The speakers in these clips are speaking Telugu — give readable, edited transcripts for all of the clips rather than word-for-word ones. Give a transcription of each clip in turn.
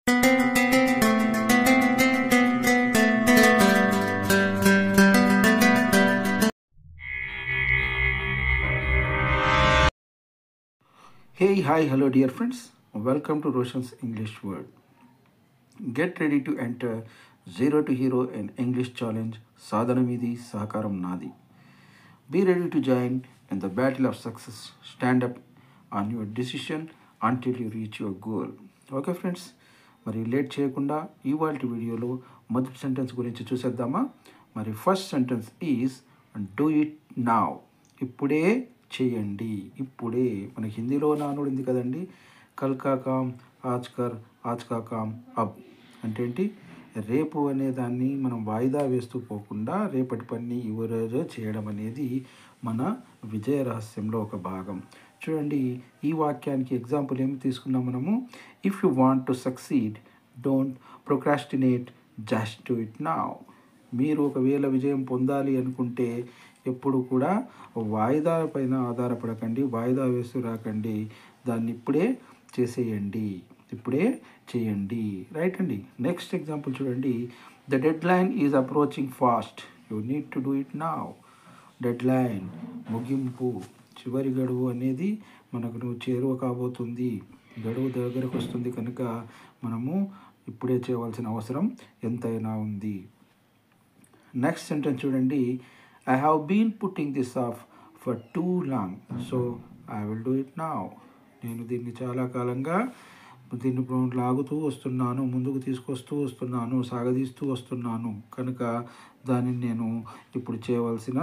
Hey, hi, hello, dear friends. Welcome to Roshan's English World. Get ready to enter Zero to Hero in English Challenge Sadhanamidi Sahakaram Nadi. Be ready to join in the battle of success. Stand up on your decision until you reach your goal. Okay friends, మరి లేట్ చేయకుండా ఇవాళ వీడియోలో మొదటి సెంటెన్స్ గురించి చూసేద్దామా. మరి first sentence is do it now. ఇప్పుడే చేయండి. ఇప్పుడే మనకి హిందీలో నానుడు ఉంది కదండి, కల్ కా కామ్ ఆజ్ కర్, ఆజ్ కా కామ్ అబ్ అంటే ఏంటి, రేపు అనే దాన్ని మనం వాయిదా వేస్తూ పోకుండా రేపటి పని ఈరోజు చేయడం అనేది మన విజయ రహస్యంలో ఒక భాగం. చూడండి, ఈ వాక్యానికి ఎగ్జాంపుల్ ఏమి తీసుకున్నాం మనము. If you want to succeed don't procrastinate, just do it now. మీరు ఒకవేళ విజయం పొందాలి అనుకుంటే ఎప్పుడు కూడా వాయిదా పైన ఆధారపడకండి, వాయిదా వేస్తూ రాకండి, దాన్ని ఇప్పుడే చేసేయండి, ఇప్పుడే చేయండి. రైట్ అండి. నెక్స్ట్ ఎగ్జాంపుల్ చూడండి. The dead line is approaching fast, you need to do it now. Dead line, ముగింపు, చివరి గడువు అనేది మనకు చేరువ కాబోతుంది, గడువు దగ్గరకు వస్తుంది కనుక మనము ఇప్పుడే చేయవలసిన అవసరం ఎంతైనా ఉంది. నెక్స్ట్ సెంటెన్స్ చూడండి. I have been putting this off for too long, so I will do it now. నేను దీన్ని చాలా కాలంగా దీన్ని లాగుతూ వస్తున్నాను, ముందుకు తీసుకొస్తూ వస్తున్నాను, సాగదీస్తూ వస్తున్నాను కనుక దానిని నేను ఇప్పుడు చేయవలసిన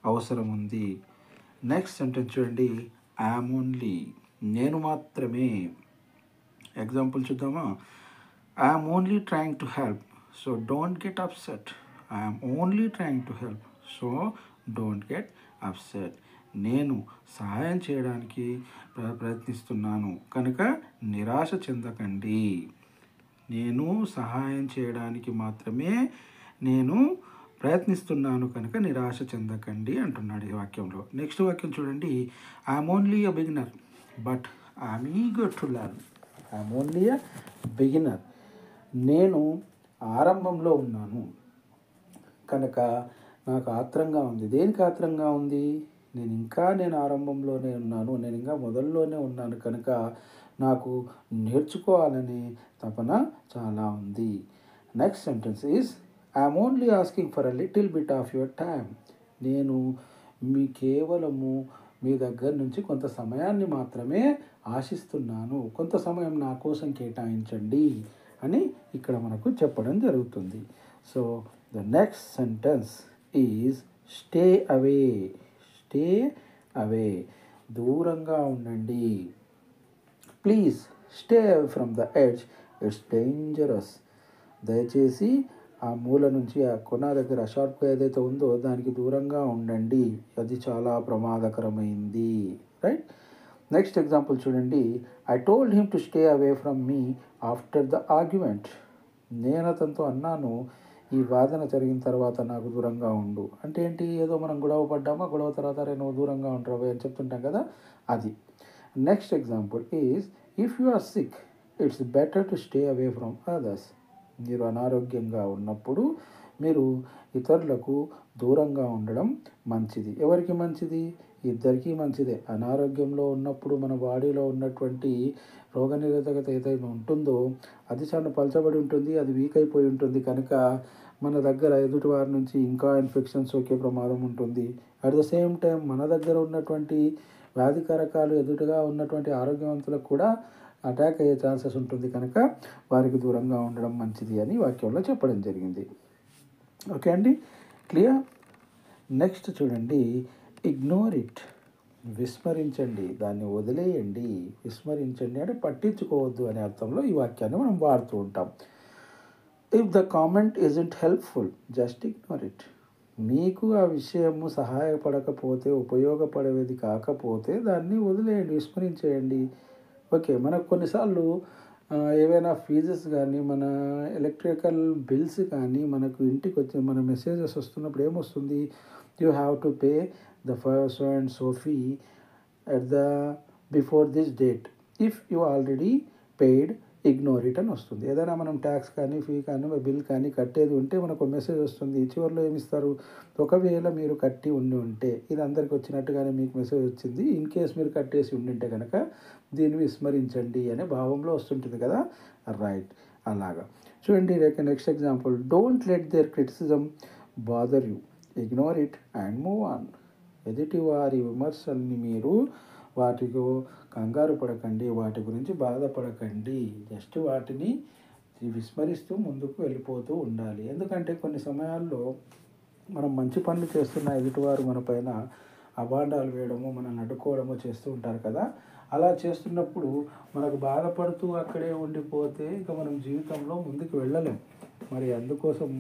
అవసరం ఉంది. నెక్స్ట్ సెంటెన్స్ చూడండి. ఐఎమ్ ఓన్లీ, నేను మాత్రమే. ఎగ్జాంపుల్ చూద్దామా. I'm only trying to help, so don't get upset. I'm only trying to help, so don't get upset. నేను సహాయం చేయడానికి ప్రయత్నిస్తున్నాను కనుక నిరాశ చెందకండి. నేను సహాయం చేయడానికి మాత్రమే నేను ప్రయత్నిస్తున్నాను కనుక నిరాశ చెందకండి అంటున్నాడు ఈ వాక్యంలో. నెక్స్ట్ వాక్యం చూడండి. I'm only a beginner but I'm eager to learn. I'm only a beginner, నేను ఆరంభంలో ఉన్నాను కనుక నాకు ఆత్రంగా ఉంది. దేనికి ఆత్రంగా ఉంది? నేను ఆరంభంలోనే ఉన్నాను, నేను ఇంకా మొదల్లోనే ఉన్నాను కనుక నాకు నేర్చుకోవాలనే తపన చాలా ఉంది. Next sentence is I'm only asking for a little bit of your time. నేను కేవలము మీ దగ్గర నుంచి కొంత సమయాన్ని మాత్రమే ఆశిస్తున్నాను, కొంత సమయం నా కోసం కేటాయించండి అని ఇక్కడ మనకు చెప్పడం జరుగుతుంది. So the next sentence is stay away. Stay away, దూరంగా ఉండండి. Please stay away from the edge, it's dangerous. దయచేసి ఆ మూల నుంచి, ఆ కొన దగ్గర షార్ప్ ఏదైతే ఉందో దానికి దూరంగా ఉండండి, అది చాలా ప్రమాదకరమైంది. రైట్. నెక్స్ట్ ఎగ్జాంపుల్ చూడండి. I told him to stay away from me after the argument. నేను అతనితో అన్నాను, ఈ వాదన జరిగిన తర్వాత నాకు దూరంగా ఉండు. అంటే ఏంటి, ఏదో మనం గొడవ పడ్డామా, గొడవ తర్వాత నువ్వు దూరంగా ఉంటావు అని చెప్తుంటాం కదా, అది. Next example is if you are sick it's better to stay away from others. మీరు అనారోగ్యంగా ఉన్నప్పుడు మీరు ఇతరులకు దూరంగా ఉండడం మంచిది. ఎవరికి మంచిది? ఇద్దరికీ మంచిదే. అనారోగ్యంలో ఉన్నప్పుడు మన బాడీలో ఉన్నటువంటి రోగనిరోధకత ఏదైతే ఉంటుందో అది చాలా పలచబడి ఉంటుంది, అది వీక్ అయిపోయి ఉంటుంది కనుక మన దగ్గర ఎదుటి వారి నుంచి ఇంకా ఇన్ఫెక్షన్ సోకే ప్రమాదం ఉంటుంది. అట్ ద సేమ్ టైం మన దగ్గర ఉన్నటువంటి వ్యాధికారకాలు ఎదుటిగా ఉన్నటువంటి ఆరోగ్యవంతులకు కూడా అటాక్ అయ్యే ఛాన్సెస్ ఉంటుంది కనుక వారికి దూరంగా ఉండడం మంచిది అని వాక్యంలో చెప్పడం జరిగింది. ఓకే అండి, క్లియర్. నెక్స్ట్ చూడండి. ఇగ్నోర్ ఇట్, విస్మరించండి, దాన్ని వదిలేయండి. విస్మరించండి అంటే పట్టించుకోవద్దు అనే అర్థంలో ఈ వాక్యాన్ని మనం వాడుతూ ఉంటాం. If the comment isn't helpful just ignore it. మీకు ఆ విషయము సహాయపడకపోతే, ఉపయోగపడేది కాకపోతే దాన్ని వదిలేయండి, విస్మరించేయండి. ఓకే, మనకు కొన్నిసార్లు ఏవైనా ఫీజెస్ కానీ, మన ఎలక్ట్రికల్ బిల్స్ కానీ మనకు ఇంటికి వచ్చి మన మెసేజెస్ వస్తున్నప్పుడు ఏమొస్తుంది, you have to pay the so and so fee at the before this date. If you already paid, ignore it అని వస్తుంది. ఏదైనా మనం ట్యాక్స్ కానీ ఫీ కానీ బిల్ కానీ కట్టేది ఉంటే మనకు మెసేజ్ వస్తుంది. చివరిలో ఏమిస్తారు, ఒకవేళ మీరు కట్టి ఉంటే ఇది అందరికి వచ్చినట్టుగానే మీకు మెసేజ్ వచ్చింది, ఇన్ కేస్ మీరు కట్టేసి ఉండింటే కనుక దీన్ని విస్మరించండి అనే భావంలో వస్తుంటుంది కదా. రైట్, అలాగా చూడండి. Next example, don't let their criticism bother you, ignore it and move on. ఎదుటి వారి విమర్శల్ని మీరు వాటితో కంగారు పడకండి, వాటి గురించి బాధపడకండి, జస్ట్ వాటిని విస్మరిస్తూ ముందుకు వెళ్ళిపోతూ ఉండాలి. ఎందుకంటే కొన్ని సమయాల్లో మనం మంచి పనులు చేస్తున్న ఎదుటివారు మన పైన అబాండాలు వేయడము, మనల్ని అడ్డుకోవడము చేస్తూ ఉంటారు కదా. అలా చేస్తున్నప్పుడు మనకు బాధపడుతూ అక్కడే ఉండిపోతే ఇక మనం జీవితంలో ముందుకు వెళ్ళలేం. మరి అందుకోసం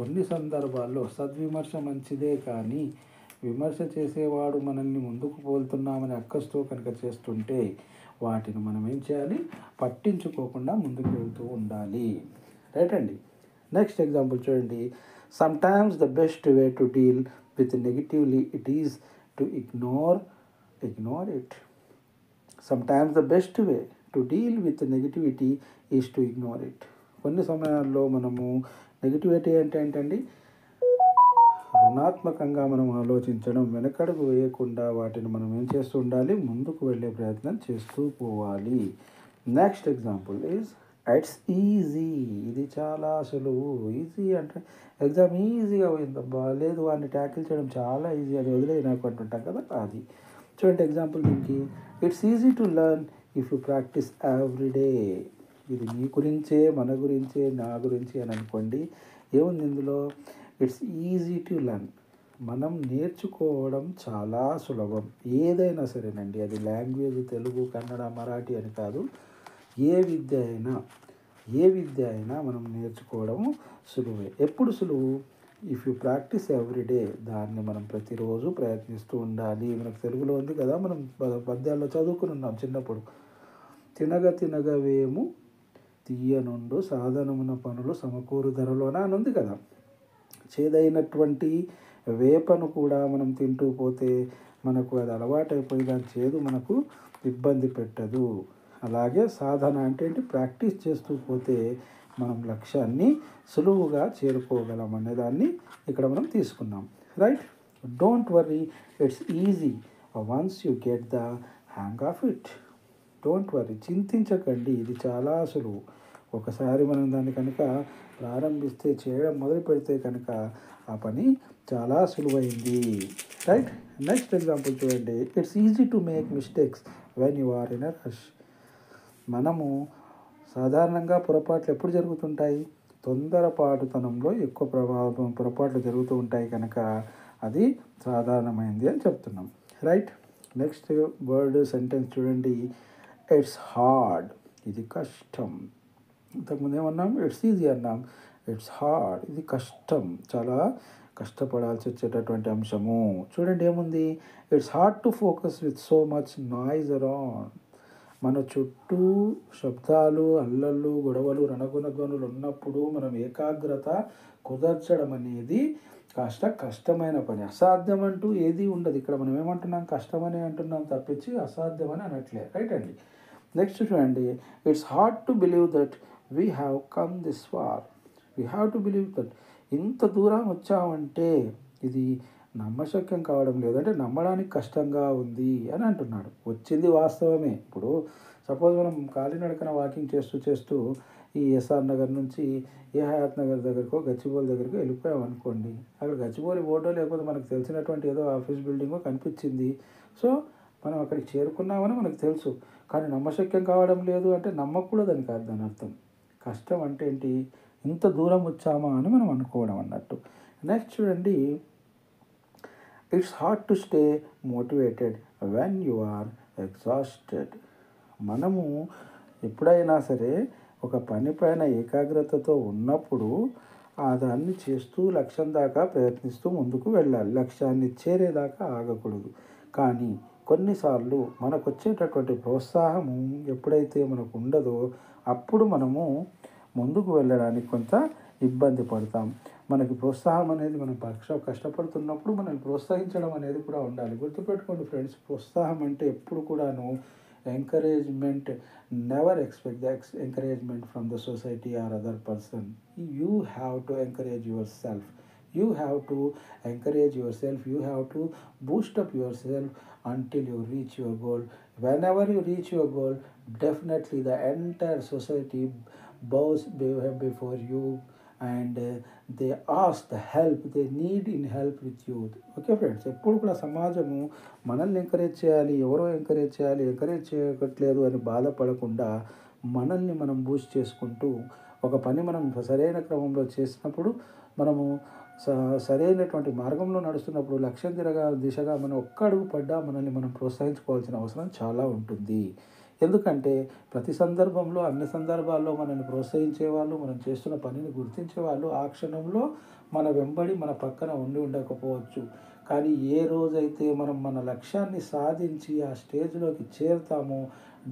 కొన్ని సందర్భాల్లో సద్విమర్శ మంచిదే, కానీ విమర్శ చేసేవాడు మనల్ని ముందుకు పోతున్నామని అక్కస్తో కనుక చేస్తుంటే వాటిని మనం ఏం చేయాలి, పట్టించుకోకుండా ముందుకు వెళ్తూ ఉండాలి. రైట్ అండి. నెక్స్ట్ ఎగ్జాంపుల్ చూడండి. Some times the best way to deal with negatively it is to ignore it. Some times the best way to deal with negativity is to ignore it. కొన్ని సమయాల్లో మనము నెగిటివిటీ అంటే ఏంటండి, రుణాత్మకంగా మనం ఆలోచించడం, వెనకడుగు వేయకుండా వాటిని మనం ఏం చేస్తూ ఉండాలి, ముందుకు వెళ్ళే ప్రయత్నం చేస్తూ పోవాలి. Next example is it's easy. ఇది చాలా సులువు. ఈజీ అంటే ఎగ్జామ్ ఈజీగా పోయిందబ్బా, లేదు వాడిని ట్యాకిల్ చేయడం చాలా ఈజీ, అది వదిలేదు నాకు అంటుంటాం కదా, అది. చూడండి ఎగ్జాంపుల్ దీనికి, it's easy to learn if you practice everyday. ఇది మీ గురించే, మన గురించే, నా గురించి అని అనుకోండి. ఏముంది ఇందులో, ఇట్స్ ఈజీ టు లెర్న్. మనం నేర్చుకోవడం చాలా సులభం. ఏదైనా సరేనండి, అది లాంగ్వేజ్ తెలుగు, కన్నడ, మరాఠీ అని కాదు, ఏ విద్య అయినా మనం నేర్చుకోవడం సులువే. ఎప్పుడు సులువు, ఇఫ్ యూ ప్రాక్టీస్ ఎవ్రీడే. దాన్ని మనం ప్రతిరోజు ప్రయత్నిస్తూ ఉండాలి. మనకు తెలుగులో ఉంది కదా, మనం పద్యాల్లో చదువుకుని ఉన్నాం చిన్నప్పుడు, తినగవేము తీయనుండు సాధనమున పనులు సమకూరు ధరలోన అని ఉంది కదా. చేదైనటువంటి వేపను కూడా మనం తింటూ పోతే మనకు అది అలవాటైపోయి దాని చేదు మనకు ఇబ్బంది పెట్టదు. అలాగే సాధన అంటే ఏంటి, ప్రాక్టీస్ చేస్తూ పోతే మనం లక్ష్యాన్ని సులువుగా చేరుకోగలం అనేదాన్ని ఇక్కడ మనం తీసుకున్నాం. Right, don't worry, it's easy once you get the hang of it. Don't worry, చింతించకండి, ఇది చాలా సులువు. ఒకసారి మనం దాన్ని కనుక ప్రారంభిస్తే, చేయడం మొదలు పెడితే కనుక ఆ పని చాలా సులువైంది. రైట్. నెక్స్ట్ ఎగ్జాంపుల్ చూడండి. It's easy to make mistakes when you are in a rush. మనము సాధారణంగా పొరపాట్లు ఎప్పుడు జరుగుతుంటాయి, తొందరపాటుతనంలో ఎక్కువ పొరపాట్లు జరుగుతూ ఉంటాయి కనుక అది సాధారణమైంది అని చెప్తున్నాం. రైట్. నెక్స్ట్ వర్డ్ సెంటెన్స్ చూడండి. It's hard. ఇది కష్టం. ఇంతకుముందు ఏమన్నాం, ఇట్స్ ఈజీ అన్నాం. ఇట్స్ హార్డ్, ఇది కష్టం, చాలా కష్టపడాల్సి వచ్చేటటువంటి అంశము. చూడండి ఏముంది, it's hard to focus with so much noise around. మన చుట్టూ శబ్దాలు, అల్లళ్ళు, గొడవలు, రణగుణధ్వనులు ఉన్నప్పుడు మనం ఏకాగ్రత కుదర్చడం అనేది కాస్త కష్టమైన పని. అసాధ్యం అంటూ ఏది ఉండదు. ఇక్కడ మనం ఏమంటున్నాం, కష్టమని అంటున్నాం తప్పించి అసాధ్యమని అనట్లేదు. రైట్ అండి. నెక్స్ట్ చూడండి. It's hard to believe that we have come this far. We have to believe that. ఇంత దూరం వచ్చామంటే ఇది నమ్మశక్యం కావడం లేదంటే నమ్మడానికి కష్టంగా ఉంది అని అంటున్నాడు. వచ్చింది వాస్తవమే. ఇప్పుడు సపోజ్ మనం కాలినడకన వాకింగ్ చేస్తూ ఈ ఎస్ఆర్ నగర్ నుంచి ఏ హయాత్ నగర్ దగ్గరకో గచ్చిబౌలి దగ్గరకు వెళ్ళిపోయాం అనుకోండి. అక్కడ గచ్చిబౌలి బోర్డో లేకపోతే మనకు తెలిసినటువంటి ఏదో ఆఫీస్ బిల్డింగో కనిపించింది. సో మనం అక్కడికి చేరుకున్నామని మనకు తెలుసు, కానీ నమ్మశక్యం కావడం లేదు అంటే నమ్మకూడదని కాదు దాని అర్థం. కష్టం అంటే ఏంటి, ఇంత దూరం వచ్చామా అని మనం అనుకోవడం అన్నట్టు. నెక్స్ట్ చూడండి. It's hard to stay motivated when you are exhausted. మనము ఎప్పుడైనా సరే ఒక పని పైన ఏకాగ్రతతో ఉన్నప్పుడు దాన్ని చేస్తూ లక్ష్యం దాకా ప్రయత్నిస్తూ ముందుకు వెళ్ళాలి. లక్ష్యాన్ని చేరేదాకా ఆగకూడదు. కానీ కొన్నిసార్లు మనకు వచ్చేటటువంటి ప్రోత్సాహము ఎప్పుడైతే మనకు ఉండదో అప్పుడు మనము ముందుకు వెళ్ళడానికి కొంత ఇబ్బంది పడతాం. మనకి ప్రోత్సాహం అనేది మనం కష్టపడుతున్నప్పుడు మనల్ని ప్రోత్సహించడం అనేది కూడా ఉండాలి. గుర్తుపెట్టుకోండి ఫ్రెండ్స్, ప్రోత్సాహం అంటే ఎప్పుడు కూడాను encouragement. Never expect the encouragement from the society or other person. You have to encourage yourself. You have to encourage yourself. You have to boost up yourself until you reach your goal. Whenever you reach your goal, definitely the entire society bows before you, and they ask the help, they need in help with youth. Okay friends, ఎప్పుడు కూడా సమాజము మనల్ని ఎంకరేజ్ చేయాలి, ఎవరో ఎంకరేజ్ చేయాలి, ఎంకరేజ్ చేయట్లేదు అని బాధపడకుండా మనల్ని మనం బూస్ట్ చేసుకుంటూ ఒక పని మనం సరైన క్రమంలో చేసినప్పుడు, మనము సరైనటువంటి మార్గంలో నడుస్తున్నప్పుడు, లక్ష్యం దిశగా మనం ఒక్క అడుగు పడ్డా మనల్ని మనం ప్రోత్సహించుకోవాల్సిన అవసరం చాలా ఉంటుంది. ఎందుకంటే ప్రతి సందర్భంలో, అన్ని సందర్భాల్లో మనల్ని ప్రోత్సహించేవాళ్ళు, మనం చేస్తున్న పనిని గుర్తించేవాళ్ళు ఆ క్షణంలో మన వెంబడి మన పక్కన ఉండి ఉండకపోవచ్చు. కానీ ఏ రోజైతే మనం మన లక్ష్యాన్ని సాధించి ఆ స్టేజ్లోకి చేరుతామో,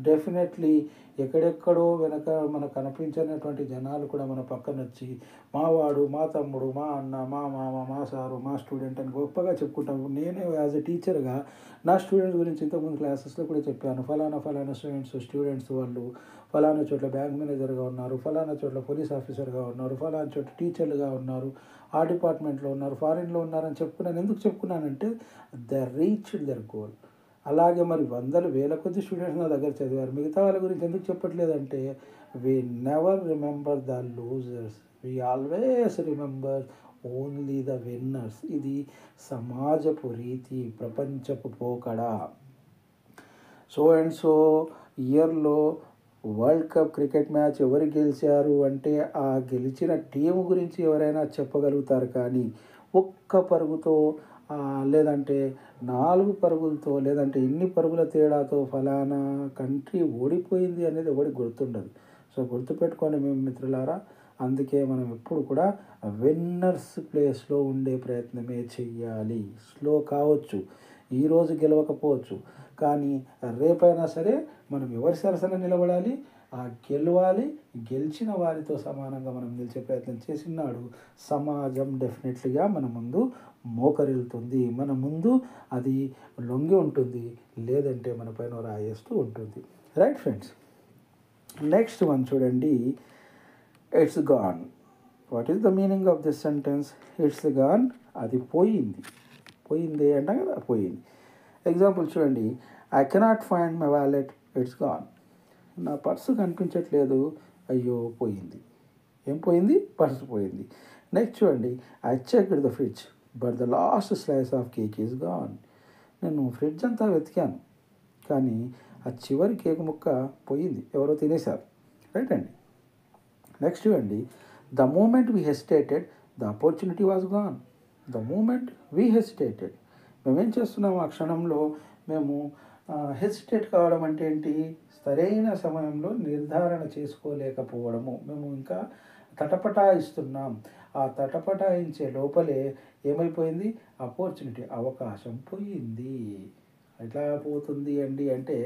డెఫినెట్లీ ఎక్కడెక్కడో వెనక మనకు కనిపించినటువంటి జనాలు కూడా మన పక్కన వచ్చి మా వాడు, మా తమ్ముడు, మా అన్న, మా మామ, మా సారు, మా స్టూడెంట్ అని గొప్పగా చెప్పుకుంటాము. నేనే యాజ్ ఎ టీచర్గా నా స్టూడెంట్స్ గురించి ఇంతకుముందు క్లాసెస్లో కూడా చెప్పాను. ఫలానా స్టూడెంట్స్ వాళ్ళు ఫలానా చోట్ల బ్యాంక్ మేనేజర్గా ఉన్నారు, ఫలానా చోట్ల పోలీస్ ఆఫీసర్గా ఉన్నారు, ఫలానా చోట్ల టీచర్లుగా ఉన్నారు, ఆ డిపార్ట్మెంట్లో ఉన్నారు, ఫారిన్లో ఉన్నారని చెప్పుకున్నాను. ఎందుకు చెప్పుకున్నానంటే ద రీచ్డ్ దర్ గోల్. అలాగే మరి వందలు వేల కొద్ది స్టూడెంట్స్ నా దగ్గర చదివారు. మిగతా వాళ్ళ గురించి ఎందుకు చెప్పట్లేదంటే we never remember the losers, we always remember only the winners. ఇది సమాజపు రీతి, ప్రపంచపు పోకడ. సో అండ్ సో ఇయర్లో వరల్డ్ కప్ క్రికెట్ మ్యాచ్ ఎవరు గెలిచారు అంటే ఆ గెలిచిన టీం గురించి ఎవరైనా చెప్పగలుగుతారు. కానీ ఒక్క పరుగుతో లేదంటే 4 పరుగులతో లేదంటే ఇన్ని పరుగుల తేడాతో ఫలానా కంట్రీ ఓడిపోయింది అనేది ఎవరికి గుర్తుండదు. సో గుర్తుపెట్టుకోండి మేము మిత్రులారా. అందుకే మనం ఎప్పుడు కూడా విన్నర్స్ ప్లేస్లో ఉండే ప్రయత్నమే చెయ్యాలి. స్లో కావచ్చు, ఈరోజు గెలవకపోవచ్చు, కానీ రేపైనా సరే మనం ఎవరి సరసన నిలబడాలి, గెలవాలి. గెలిచిన వారితో సమానంగా మనం నిలిచే ప్రయత్నం చేసినాడు సమాజం డెఫినెట్లీగా మన ముందు మోకరిల్లుతుంది, మన ముందు అది లొంగి ఉంటుంది, లేదంటే మన పైన రాయేస్తూ ఉంటుంది. రైట్ ఫ్రెండ్స్, నెక్స్ట్ వన్ చూడండి. It's gone. What is the meaning of this sentence? It's gone. అది పోయింది. పోయింది అంటాం కదా, పోయింది. ఎగ్జాంపుల్ చూడండి. I cannot find my wallet, it's gone. నా పర్సు కనిపించట్లేదు, అయ్యో పోయింది. ఏం పోయింది? పర్సు పోయింది. నెక్స్ట్ చూడండి. I checked the fridge but the last slice of cake is gone. నేను ఫ్రిడ్జ్ అంతా వెతికాను, కానీ ఆ చివరి కేక్ ముక్క పోయింది, ఎవరో తినేశారు. రైట్ అండి. నెక్స్ట్ చూడండి. The moment we hesitated the opportunity was gone. The moment we hesitated, మేమేం చేస్తున్నాము ఆ క్షణంలో మేము హెసిటేట్ కావడం అంటే ఏంటి? సరైన సమయంలో నిర్ధారణ చేసుకోలేకపోవడము. మేము ఇంకా తటపటాయిస్తున్నాం. ఆ తటపటాయించే లోపలే ఏమైపోయింది? ఆపర్చునిటీ, అవకాశం పోయింది. ఎట్లా పోతుంది అండి అంటే,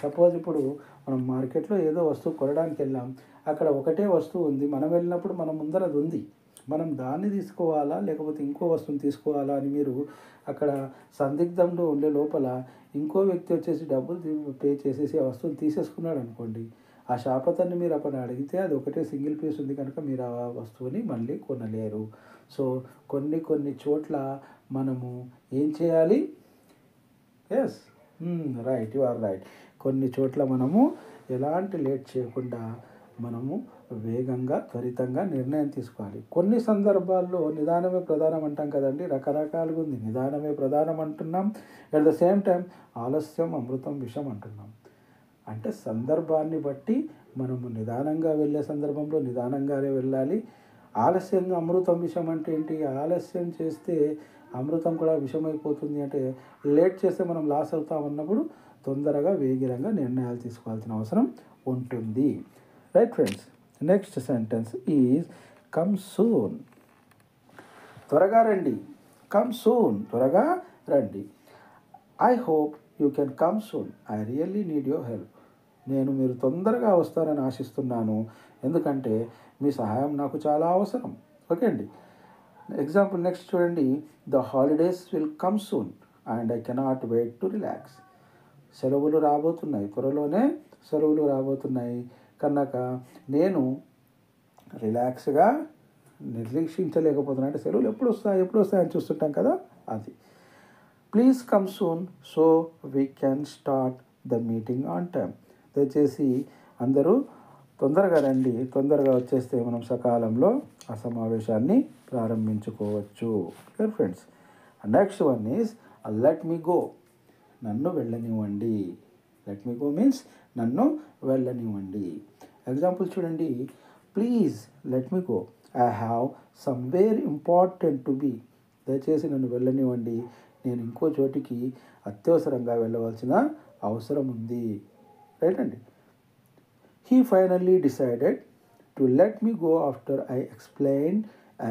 సపోజ్ ఇప్పుడు మనం మార్కెట్లో ఏదో వస్తువు కొనడానికి వెళ్ళాం, అక్కడ ఒకటే వస్తువు ఉంది, మనం వెళ్ళినప్పుడు మన ముందర అది ఉంది, మనం దాన్ని తీసుకోవాలా లేకపోతే ఇంకో వస్తువుని తీసుకోవాలా అని మీరు అక్కడ సందిగ్ధంలో ఉండే లోపల ఇంకో వ్యక్తి వచ్చేసి డబ్బులు పే చేసేసి ఆ వస్తువుని తీసేసుకున్నాడు అనుకోండి, ఆ షాప్ అతన్ని మీరు అక్కడ అడిగితే అది ఒకటే సింగిల్ పీస్ ఉంది కనుక మీరు ఆ వస్తువుని మళ్ళీ కొనలేరు. సో కొన్ని చోట్ల మనము ఏం చేయాలి? Yes, right, you are right. కొన్ని చోట్ల మనము ఎలాంటి లేట్ చేయకుండా మనము వేగంగా, త్వరితంగా నిర్ణయం తీసుకోవాలి. కొన్ని సందర్భాల్లో నిదానమే ప్రధానం అంటాం కదండి, రకరకాలుగా ఉంది. నిదానమే ప్రధానం అంటున్నాం, అట్ ద సేమ్ టైం ఆలస్యం అమృతం విషం అంటున్నాం. అంటే సందర్భాన్ని బట్టి మనము నిదానంగా వెళ్ళే సందర్భంలో నిదానంగానే వెళ్ళాలి. ఆలస్యంగా అమృతం విషం అంటే ఏంటి? ఆలస్యం చేస్తే అమృతం కూడా విషమైపోతుంది. అంటే లేట్ చేస్తే మనం లాస్ అవుతామన్నప్పుడు తొందరగా వేగిరంగా నిర్ణయాలు తీసుకోవాల్సిన అవసరం ఉంటుంది. Right friends, next sentence is come soon. త్వరగా రండి. కమ్ సూన్, త్వరగా రండి. I hope you can come soon, I really need your help. నేను మీరు తొందరగా వస్తారని ఆశిస్తున్నాను, ఎందుకంటే మీ సహాయం నాకు చాలా అవసరం. ఓకే అండి. ఎగ్జాంపుల్ నెక్స్ట్ చూడండి. The holidays will come soon and I cannot wait to relax. సెలవులు రాబోతున్నాయి, త్వరలోనే సెలవులు రాబోతున్నాయి కనుక నేను రిలాక్స్గా నిరీక్షించలేకపోతున్నాను. అంటే సెలవులు ఎప్పుడు వస్తాయని చూస్తుంటాం కదా, అది. Please come soon so we can start the meeting on time. దయచేసి అందరూ తొందరగా రండి, తొందరగా వచ్చేస్తే మనం సకాలంలో ఆ సమావేశాన్ని ప్రారంభించుకోవచ్చు. Dear friends, next one is let me go. నన్ను వెళ్ళనివ్వండి. లెట్ మీ గో మీన్స్ నన్ను వెళ్ళనివ్వండి. ఎగ్జాంపుల్ చూడండి. Please let me go, I have somewhere important to be. దయచేసి నన్ను వెళ్ళనివ్వండి, నేను ఇంకో చోటికి అత్యవసరంగా వెళ్ళవలసిన అవసరం ఉంది. రైట్ అండి. He finally decided to let me go after I explain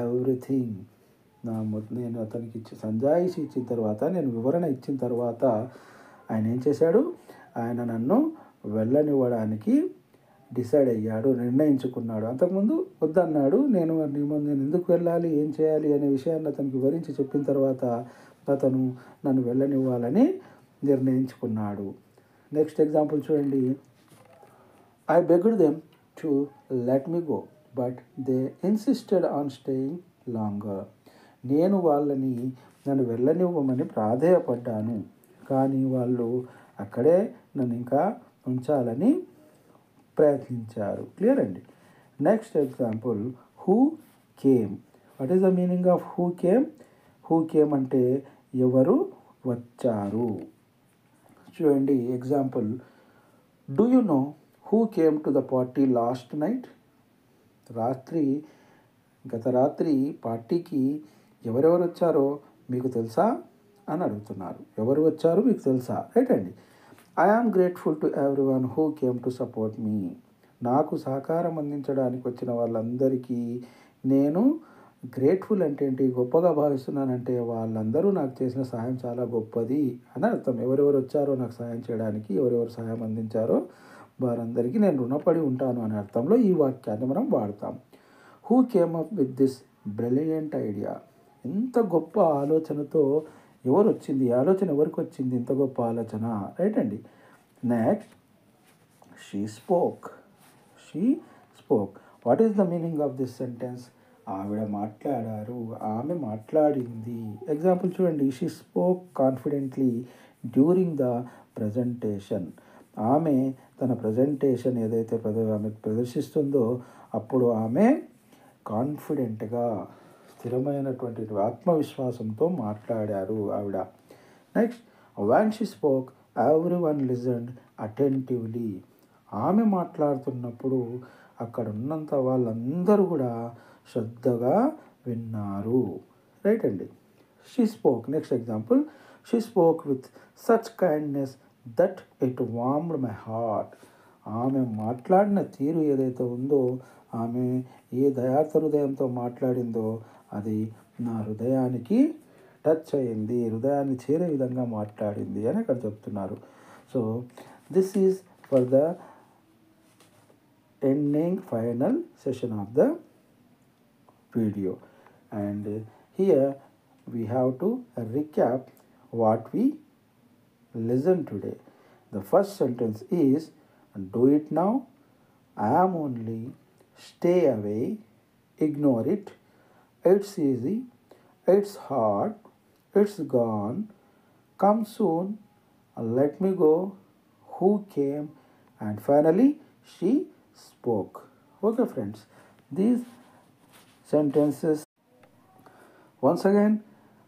everything. నేను అతనికి సంజాయిషి ఇచ్చిన తర్వాత, నేను వివరణ ఇచ్చిన తర్వాత ఆయన ఏం చేశాడు, ఆయన నన్ను వెళ్ళనివ్వడానికి డిసైడ్ అయ్యాడు, నిర్ణయించుకున్నాడు. అంతకుముందు వద్దన్నాడు. నేను ఎందుకు వెళ్ళాలి, ఏం చేయాలి అనే విషయాన్ని అతనికి వివరించి చెప్పిన తర్వాత అతను నన్ను వెళ్ళనివ్వాలని నిర్ణయించుకున్నాడు. నెక్స్ట్ ఎగ్జాంపుల్ చూడండి. I begged them to let me go but they insisted on staying longer. నేను వాళ్ళని నన్ను వెళ్ళనివ్వమని ప్రాధేయపడ్డాను, కానీ వాళ్ళు అక్కడే నన్ను ఇంకా ఉంచాలని ప్రయత్నించారు. క్లియర్ అండి. Next example, who came. What is the meaning of who came? Who came అంటే ఎవరు వచ్చారు. చూడండి example, do you know who came to the party last night? గత రాత్రి పార్టీకి ఎవరెవరు వచ్చారో మీకు తెలుసా అని అడుగుతున్నారు. ఎవరు వచ్చారు మీకు తెలుసా? రైట్ అండి. I am grateful to everyone who came to support me. నాకు సహకారం అందించడానికి వచ్చిన వాళ్ళందరికీ నేను గ్రేట్ఫుల్ అంటే ఏంటి, గొప్పగా భావిస్తున్నానంటే వాళ్ళందరూ నాకు చేసిన సహాయం చాలా గొప్పది అని అర్థం. ఎవరెవరు వచ్చారో నాకు సహాయం చేయడానికి, ఎవరెవరు సహాయం అందించారో వారందరికీ నేను రుణపడి ఉంటాను అనే అర్థంలో ఈ వాక్యాన్ని మనం వాడతాం. Who came up with this brilliant idea. ఇంత గొప్ప ఆలోచనతో ఎవరు వచ్చింది, ఈ ఆలోచన ఎవరికి వచ్చింది, ఇంత గొప్ప ఆలోచన? రైట్ అండి. Next, she spoke. She spoke. What is the meaning of this sentence? ఆవిడ మాట్లాడారు, ఆమె మాట్లాడింది. ఎగ్జాంపుల్ చూడండి. She spoke confidently during the presentation. ఆమె తన ప్రజెంటేషన్ ఏదైతే ఆమె ప్రదర్శిస్తుందో అప్పుడు ఆమె కాన్ఫిడెంట్గా, స్థిరమైనటువంటి ఆత్మవిశ్వాసంతో మాట్లాడారు ఆవిడ. Next, when she spoke every one listened attentively. ఆమె మాట్లాడుతున్నప్పుడు అక్కడ ఉన్నంత వాళ్ళందరూ కూడా శ్రద్ధగా విన్నారు. రైట్ అండి. She spoke. Next example, she spoke with such kindness that it warmed my heart. ఆమె మాట్లాడిన తీరు ఏదైతే ఉందో, ఆమె ఏ దయార్థ హృదయంతో మాట్లాడిందో అది నా హృదయానికి టచ్ అయింది, హృదయాన్ని చేరే విధంగా మాట్లాడింది అని అక్కడ చెప్తున్నారు. So this is for the ending final session of the video, and here we have to recap what we listened today. The first sentence is, do it now, I am only, stay away, ignore it, it's easy, it's hard, it's gone, come soon, let me go, who came, and finally she spoke. Okay friends, these sentences, once again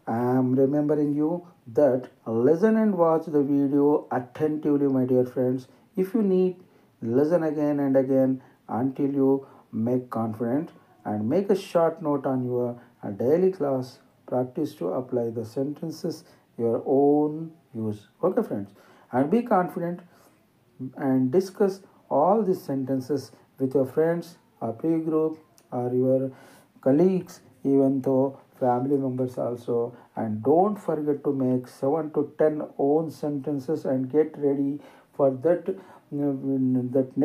I am remembering you that listen and watch the video attentively, my dear friends. If you need, listen again and again until you make confident, and make a short note on your daily class practice to apply the sentences your own use. Okay friends, and be confident and discuss all these sentences with your friends or play group or your colleagues, even though family members also. And don't forget to make 7 to 10 own sentences and get ready for that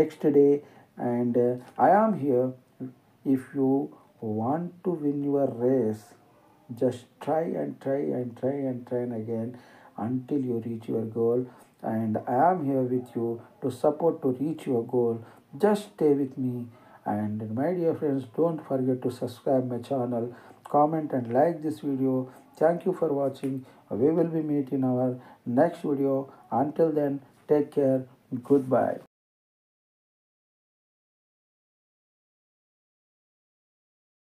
next day. And I am here. If you want to win your race, just try and try and try and try and again until you reach your goal. and I am here with you to support to reach your goal. Just stay with me. And my dear friends, don't forget to subscribe my channel, comment and like this video. Thank you for watching. We will be meeting in our next video. Until then, take care. Goodbye.